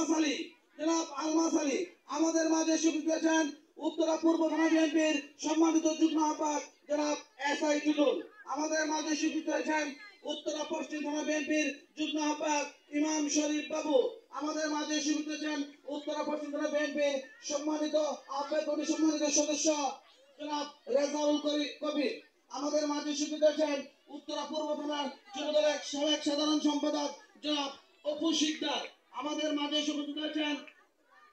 আলমাস আলী, জনাব আলমাস আলী আমাদের মাঝে উপস্থিত হয়েছেন উত্তরা পূর্ব থানা বিএনপির সম্মানিত যুগ্ম আহ্বায়ক জনাব এসআই টুটুল। আমাদের মাঝে উপস্থিত হয়েছেন উত্তরা পশ্চিম থানা বিএনপির যুগ্ম আহ্বায়ক ইমাম শরীফ বাবু। আমাদের মাঝে উপস্থিত হয়েছেন উত্তরা পশ্চিম থানা বিএনপির সম্মানিত আহ্বায়ক ও সম্মানিত সদস্য জনাব রেজাউল কবির। আমাদের মাঝে উপস্থিত হয়েছেন উত্তরা পূর্ব থানার যুবদলের সাবেক সাধারণ সম্পাদক জনাব অপু শিকদার। আমাদের মাঝে উপস্থিত হয়েছেন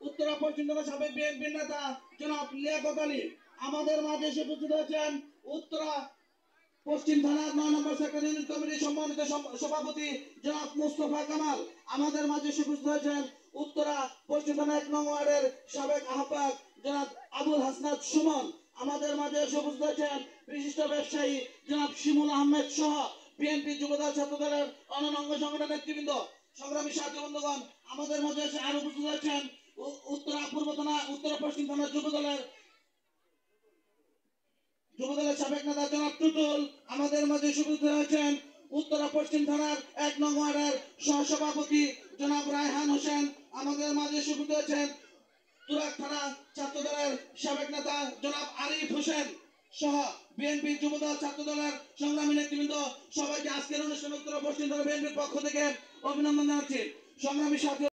উত্তরা পশ্চিম থানা সাবেক বিএনপি নেতা জনাব লিয়াকত আলী। আমাদের মাঝে উপস্থিত হয়েছেন উত্তরা পশ্চিম থানার ৯ নম্বর সেক্টর ইউনিট কমিটির সম্মানিত সভাপতি জনাব মুস্তফা কামাল। আমাদের মাঝে উপস্থিত হয়েছেন উত্তরা পশ্চিম থানা ১ নং ওয়ার্ডের সাবেক আহ্বায়ক জনাব আবুল হাসনাত সুমন। আমাদের মাঝে উপস্থিত হয়েছেন বিশিষ্ট ব্যবসায়ী জনাব শিমুল আহমেদ সহ বিএনপি যুবদল ছাত্রদলের অন্যান্য অঙ্গ সংগঠনের নেতৃবৃন্দ, সংগ্রামী সাথী বন্ধুগণ। আমাদের মাঝে আরো উপস্থিত হয়েছেন উত্তরা পূর্ব থানা উত্তরা পশ্চিম থানার যুবদলের সাবেক নেতা জনাব টুটুল। আমাদের মাঝে উপস্থিত হয়েছেন উত্তরা পশ্চিম থানার ১ নং ওয়ার্ডের সহসভাপতি জনাব রায়হান হোসেন। আমাদের মাঝে উপস্থিত হয়েছেন তুরাগ থানা ছাত্রদলের সাবেক নেতা জনাব আরিফ হোসেন সহ বিএনপি যুবদল ছাত্রদলের সংগ্রামী নেতৃবৃন্দ। সবাইকে আজকের অনুষ্ঠানে উত্তরা পশ্চিম থানা বিএনপির পক্ষ থেকে অভিনন্দন জানাচ্ছি। সংগ্রামী সাথী